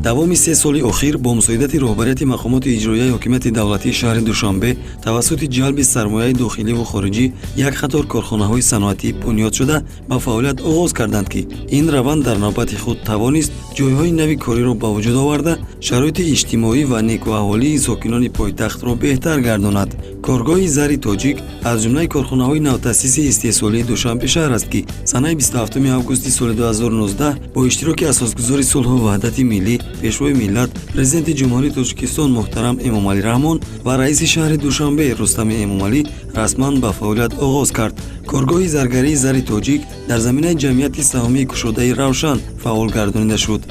давоми 3 соли охир бо мусоидати роҳбарияти мақомоти иҷроияи ҳокимияти давлатии шаҳри душанбе тавассути ҷалби сармояи дохиливу хориҷӣ як қатор корхонаҳои саноатӣ бунёд шуда ба фаъолият оғоз карданд ки ин раванд дар навбати худ тавонист ҷойҳои нави кориро ба вуҷуд оварда шароити иҷтимоӣ ва некуаҳолии сокинони пойтахтро беҳтар гардонад. коргоҳи зари тоҷик аз ҷумлаи корхонаҳои навтаъсиси истеҳсолии душанбе шаҳр аст ки санаи 27 августи соли 2019 бо иштироки асосгузори сулҳу ваҳдати миллӣ пешвои миллат президенти ҷумҳурии тоҷикистон муҳтарам эмомалӣ раҳмон ва раиси шаҳри душанбе рустами эмомалӣ расман ба фаъолият оғоз кард. коргоҳи заргарии зари тоҷик дар заминаи ҷамъияти саҳмии кушодаи равшан фаъол гардонида шуд.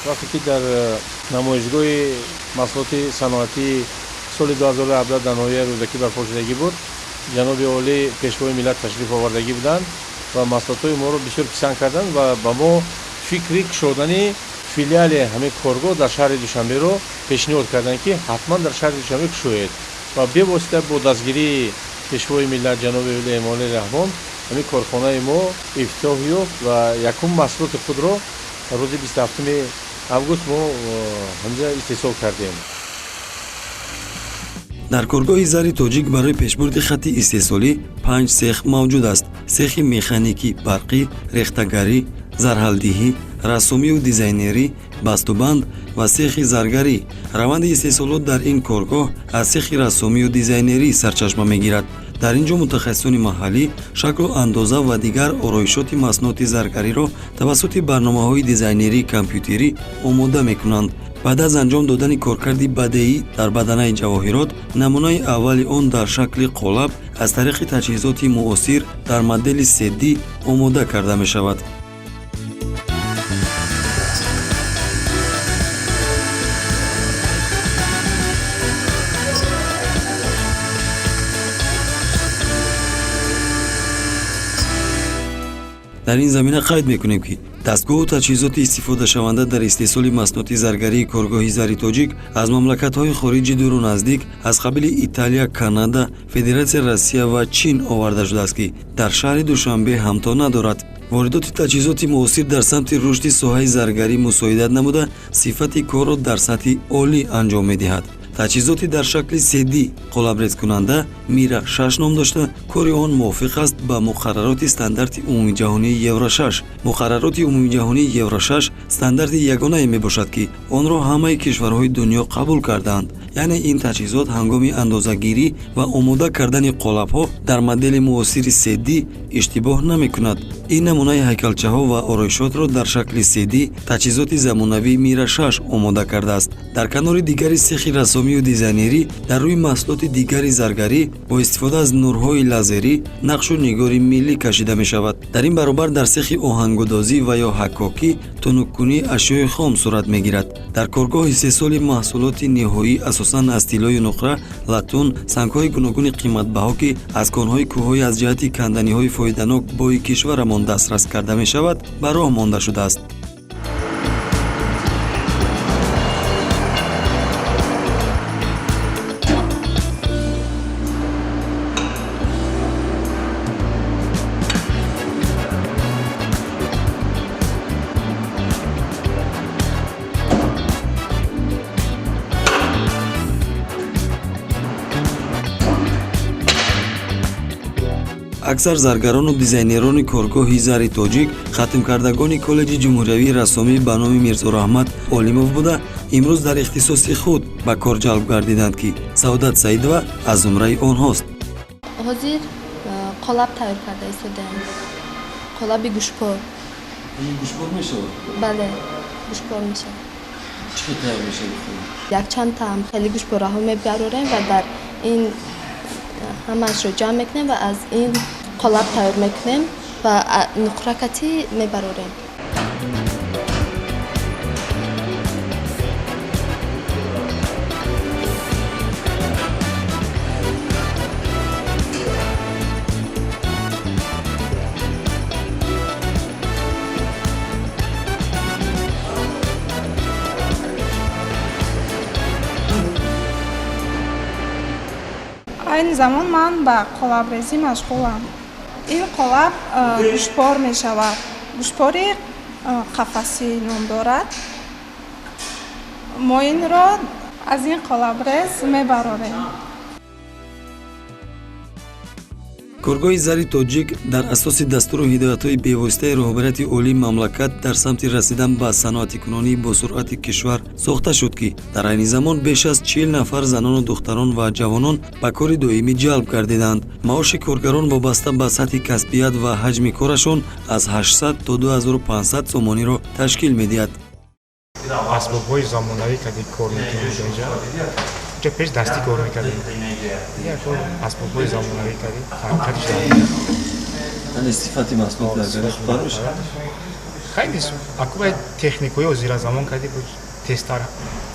вақте ки дар намоишгоҳи маҳсулоти саноатии соли 2017 дар ноҳияи рӯдакӣ барпошудагӣ буд, ҷаноби олӣ пешвои миллат ташриф овардагӣ буданд ва маҳсулотҳои моро бисёр писанд карданд ва ба мо фикри кушодани филиали ҳамин коргоҳ дар шаҳри душанберо пешниҳод карданд ки ҳатман дар шаҳри душанбе кушоед ва бевосита бо дастгирии пешвои миллат ҷаноби эмомалӣ раҳмон ҳамин корхонаи мо ифтитоҳ ёфт ва якум маҳсулоти худро рӯзи 27 август мо ҳамҷа истеҳсол кардем. дар коргоҳи зари тоҷик барои пешбурди хатти истеҳсолӣ 5 сех мавҷуд аст. сехи механикӣ барқӣ, рехтагарӣ, зарҳалдиҳӣ, рассомию дизайнерӣ, бастубанд ва сехи заргарӣ. раванди истеҳсолот дар ин коргоҳ аз сехи рассомию дизайнерӣ сарчашма мегирад. дар ин ҷо мутахассисони маҳаллӣ шаклу андоза ва дигар ороишоти масноти заргариро тавассути барномаҳои дизайнерии компютерӣ омода мекунанд. баъд аз анҷом додани коркарди бадеӣ дар баданаи ҷавоҳирот, намунаи аввали он дар шакли қолаб аз тариқи таҷҳизоти муосир дар модели 3D омода карда мешавад. дар ин замина қайд мекунем ки дастгоҳу таҷҳизоти истифодашаванда дар истеҳсоли масноти заргарии коргоҳи зари тоҷик аз мамлакатҳои хориҷи дуру наздик аз қабили Италия, Канада, Федератсияи Россия ва Чин оварда шудааст ки дар шаҳри Душанбе ҳамто надорад. воридоти таҷҳизоти муосир дар самти рушди соҳаи заргарӣ мусоидат намуда сифати корро дар сатҳи олӣ анҷом медиҳад. таҷҳизоти дар шакли 3D қолабрезкунанда мира 6 ном дошта, кори он мувофиқ аст ба муқаррароти стандарти умумиҷаҳонии евро 6. муқаррароти умумиҷаҳонии евро 6 стандарти ягонае мебошад ки онро ҳамаи кишварҳои дунё қабул кардаанд. яъне ин таҷҳизот ҳангоми андозагирӣ ва омода кардани қолабҳо дар модели муосири 3D иштибоҳ намекунад. ин намунаи ҳайкалчаҳо ва ороишотро дар шакли 3D таҷҳизоти замонавии мира 6 омода кардааст. дар канори дигари сехи рассомию дизайнерӣ дар рӯи маҳсулоти дигари заргарӣ бо истифода аз нурҳои лазерӣ нақшу нигори миллӣ кашида мешавад. дар ин баробар дар сехи оҳангудозӣ ва ё ҳаккокӣ тунуккунии ашёи хом сурат мегирад. дар коргоҳ истеҳсоли маҳсулоти ниҳоӣ асосан аз тиллои нуқра, латун, сангҳои гуногуни қиматбаҳо ки аз конҳои кӯҳҳои аз ҷиҳати канданиҳои фоиданок бои кишварамон дастрас карда мешавад ба роҳ монда шудааст. аксар заргарону дизайнерони коргоҳи зари тоҷик хатмкардагони коллеҷи ҷумҳуриявии рассомӣ ба номи Мирзораҳмат Олимов буда имрӯз дар ихтисоси худ ба кор ҷалб гардиданд ки Саодат Саидова аз зумраи онҳост. ҳозир қолаб тайёр карда истодаем. қолаби гӯшпор. гӯшпор мешавад? бале, гӯшпор мешавад. чӣ хел тайёр мешавад? якчанд таъм хеле гӯшпораҳо мебарорем ва дар ин ҳамаашро ҷамъ мекунем ва аз ин қолаб тайёр мекунем ва нуқракатӣ мебарорем. айни замон ман ба қолабрезӣ машғулам. این قالب گوشتبار می شود. گوشتباری قفسی نام دارد. ما این را از این قالب ریز می براریم. коргоҳи зари тоҷик дар асоси дастуру ҳидоятҳои бевоситаи роҳбарияти олии мамлакат дар самти расидан ба саноатикунонӣ босуръати кишвар сохта шуд ки дар айни замон беш аз 40 нафар занону духтарон ва ҷавонон ба кори доимӣ ҷалб гардиданд. маоши коргарон вобаста ба сатҳи касбият ва ҳаҷми корашон аз 800 то 2500 сомониро ташкил медиҳад. асбобҳои замонавӣ кади кор мекунем инҷа. Инҷа пеш дастӣ кор мекардем. Яко асбобҳои замонавӣ кардем. Фарқатиш Ани сифати маҳсулот заргарӣ хуб мешавад? хайли акубай техникаи озира замон кади буд тезтар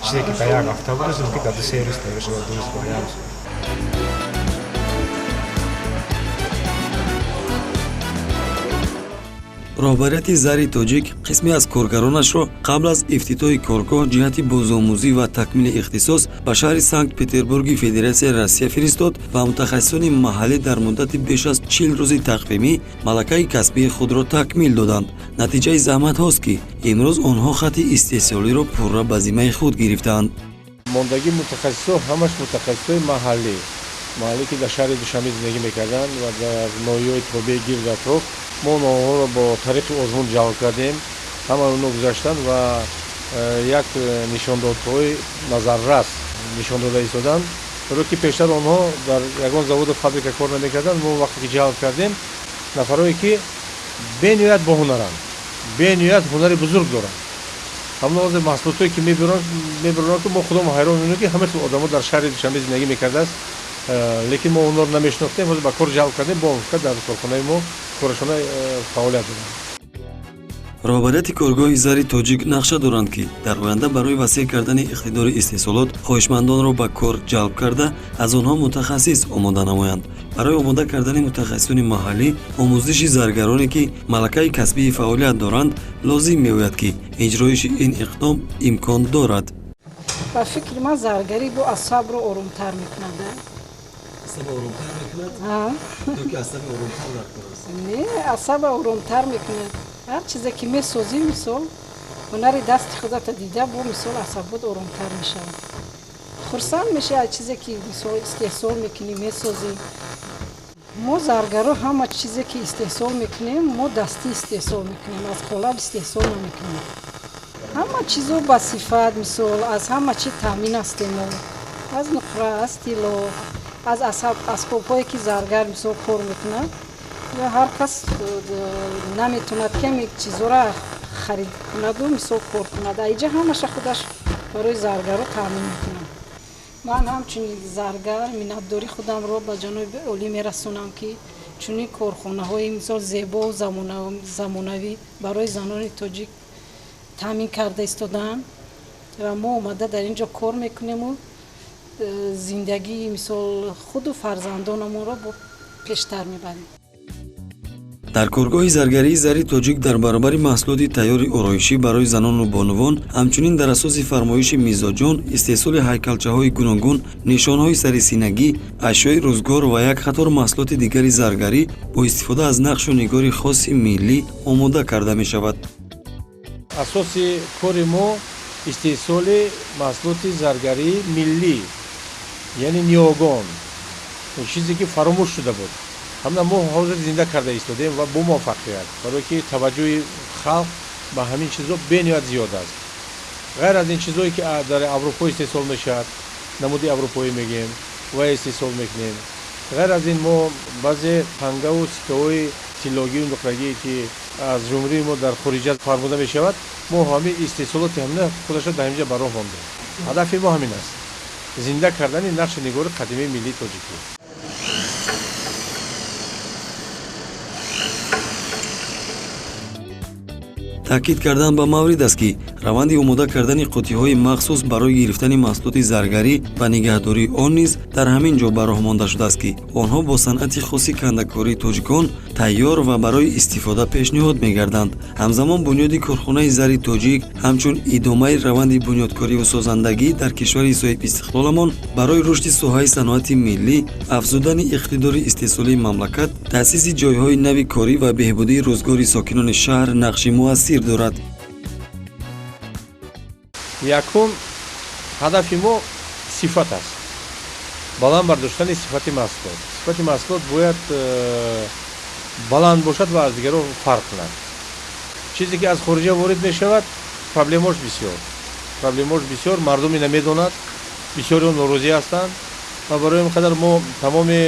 чизе ки ба як ҳафта буд ки дар 2-3 рӯз тайёр шуда дуруст ба як рӯз. роҳбарияти зари тоҷик қисме аз коргаронашро қабл аз ифтитоҳи коргоҳ ҷиҳати бозомӯзӣ ва такмили ихтисос ба шаҳри санкт-петербурги федератсияи россия фиристод ва мутахассисони маҳаллӣ дар муддати беш аз 40 рӯзи тақвимӣ малакаи касбии худро такмил доданд. натиҷаи заҳматҳост ки имрӯз онҳо хати истеҳсолиро пурра ба зиммаи худ гирифтаанд. мондагӣ мутахассисо ҳамаш мутахассисои маҳаллӣ ки дар шаҳри душанбе зиндагӣ мекарданд ва дар ноҳияҳои тобеи гирду атроф мо онҳоро бо тариқи озмун ҷалб кардем. ҳама онҳо гузаштанд ва як нишондодҳои назаррас нишон дода истоданд. чаро ки пештар онҳо дар ягон заводу фабрика кор намекарданд. мо вақте ки ҷалб кардем нафарое ки бениҳоят боҳунаранд, бениҳоят ҳунари бузург доранд. ҳамна ҳозир маҳсулотое ки мебаронанд ки мо худом ҳайрон мемонем ки ҳамаи одамо дар шаҳри душанбе зиндагӣ мекардааст, лекин мо онҳоро намешинохтем. ҳозир ба кор ҷалб кардем, бо дар корхонаи мо корашона фаъолият доданд. роҳбарияти коргоҳи зари тоҷик нақша доранд ки дар оянда барои васеъ кардани иқтидори истеҳсолот хоҳишмандонро ба кор ҷалб карда аз онҳо мутахассис омода намоянд. барои омода кардани мутахассисони маҳаллӣ омӯзиши заргароне ки малакаи касбии фаъолият доранд лозим меояд ки иҷрои ин иқдом имкон дорад. ба фикри ман заргарӣ бо асабро орумтар мекунад. не асаба орумтар мекунад. ҳар чизе ки месозӣ мисол ҳунари дасти худата дида бо мисол асабот орумтар мешавад. хурсанд мешавад аз чизе ки мисол истеҳсол мекунӣ месозӣ. мо заргаро ҳама чизе ки истеҳсол мекунем мо дастӣ истеҳсол мекунем, аз қолаб истеҳсол намекунем. ҳама чизо ба сифат мисол аз ҳама чи таъмин ҳастем мо. аз нуқра, аз тилло, аз асбобҳое ки заргар мисол кор мекунад ва ҳар кас наметавонад ки ҳамин чизоро харид кунаду мисол кор кунад. айҷа ҳамаша худаш барои заргаро таъмин мекунад. ман ҳамчунин заргар миннатдорӣ худамро ба ҷаноби олӣ мерасонам ки чунин корхонаҳои мисол зебо замонавӣ барои занони тоҷик таъмин карда истодаанд ва мо омада дар ин ҷо кор мекунему зиндагии мисол худу фарзандонамонро пештар мебарем. дар коргоҳи заргарии зари тоҷик дар баробари маҳсулоти тайёри ороишӣ барои занону бонувон ҳамчунин дар асоси фармоиши мизоҷон истеҳсоли ҳайкалчаҳои гуногун, нишонҳои сарисинагӣ, ашёи рӯзгор ва як қатор маҳсулоти дигари заргарӣ бо истифода аз нақшу нигори хоси миллӣ омода карда мешавад. асоси кори мо истеҳсоли маҳсулоти заргарии миллӣ яъне ниёгон чизе ки фаромӯш шуда буд. ҳамна мо ҳозир зинда карда истодем ва бо муваффақият, барое ки таваҷҷӯҳи халқ ба ҳамин чизо бениҳоят зиёд аст. ғайр аз ин чизое ки дар аврупо истеҳсол мешавад, намуди аврупоӣ мегӯем ва истеҳсол мекунем. ғайр аз ин мо баъзе пангаву сикаҳои тиллогию нуқрагие ки аз ҷумҳурии мо дар хориҷа фармуда мешавад, мо ҳамин истеҳсолоти ҳамна худашро дар ҳаминҷа ба роҳ мондем. ҳадафи мо ҳамин аст, зинда кардани нақши нигори қадимии миллии тоҷикӣ. таъкид кардан ба маврид аст ки раванди омода кардани қуттиҳои махсус барои гирифтани маҳсулоти заргарӣ ва нигаҳдории он низ дар ҳамин ҷо ба роҳ монда шудааст ки онҳо бо санъати хоси кандакории тоҷикон тайёр ва барои истифода пешниҳод мегарданд. ҳамзамон бунёди корхонаи зари тоҷик ҳамчун идомаи раванди бунёдкориву созандагӣ дар кишвари соҳиб истиқлоламон барои рушди соҳаи саноати миллӣ, афзудани иқтидори истеҳсолии мамлакат, таъсиси ҷойҳои нави корӣ ва беҳбудии рӯзгори сокинони шаҳр нақши муассир дорад. якум ҳадафи мо сифат аст. баланд бардоштани сифати маҳсулот. сифати маҳсулот бояд баланд бошад ва аз дигарон фарқ кунад. чизе ки аз хориҷа ворид мешавад, проблемош бисёр, мардуме намедонад, бисёре норозӣ ҳастанд ва барои ин қадар мо тамоми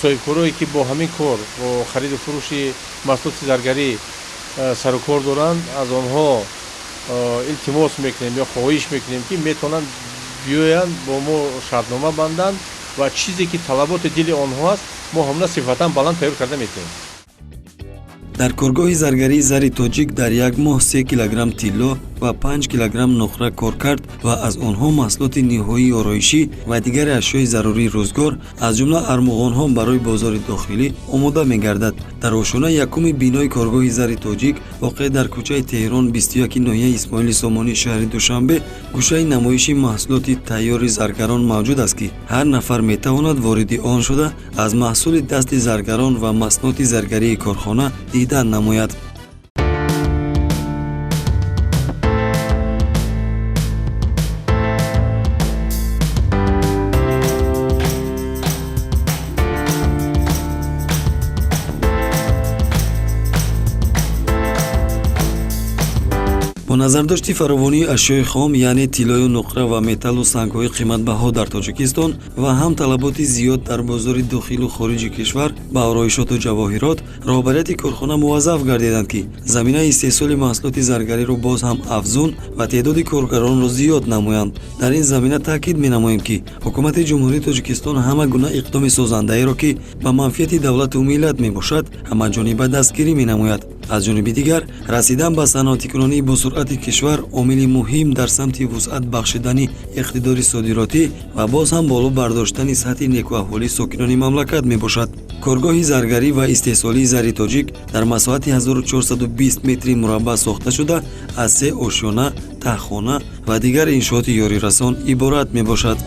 соҳибкорое ки бо ҳамин кор бо хариду фурӯши маҳсулоти заргарӣ сару кор доранд, аз онҳо илтимос мекунем ё хоҳиш мекунем ки метавонанд биёянд бо мо шартнома банданд ва чизе ки талаботи дили онҳо аст, мо ҳамна сифатан баланд тайёр карда метавонем. дар коргоҳи заргарии зари тоҷик дар як моҳ 3 килограмм тилло ва 5 килограмм нухра кор кард ва аз онҳо маҳсулоти ниҳоии ороишӣ ва дигари ашёи зарурии рӯзгор аз ҷумла армуғонҳо барои бозори дохилӣ омода мегардад. дар ошона якуми бинои коргоҳи зари тоҷик воқеъ дар кӯчаи Теҳрон 21 ноҳияи Исмоили Сомонӣ шаҳри Душанбе гӯшаи намоиши маҳсулоти тайёри заргарон мавҷуд аст ки ҳар нафар метавонад вориди он шуда аз маҳсули дасти заргарон ва масноти заргарии корхона дидан намояд. бо назардошти фаровонии ашёи хом яъне тиллою нуқра ва металлу сангҳои қиматбаҳо дар тоҷикистон ва ҳам талаботи зиёд дар бозори дохилу хориҷи кишвар ба ороишоту ҷавоҳирот, роҳбарияти корхона муваззаф гардиданд ки заминаи истеҳсоли маҳсулоти заргариро боз ҳам афзун ва теъдоди коргаронро зиёд намоянд. дар ин замина таъкид менамоем ки ҳукумати ҷумҳурии Тоҷикистон ҳама гуна иқдоми созандаеро ки ба манфиати давлату миллат мебошад ҳамаҷониба дастгирӣ менамояд. аз ҷониби дигар расидан ба саноатикунонии босуръати кишвар омили муҳим дар самти вусъат бахшидани иқтидори содиротӣ ва боз ҳам боло бардоштани сатҳи некуаҳволии сокинони мамлакат мебошад. коргоҳи заргарӣ ва истеҳсолии зари тоҷик дар масоҳати 1420 метри мураббаъ сохта шуда аз 3 ошёна, таҳхона ва дигар иншооти ёрирасон иборат мебошад.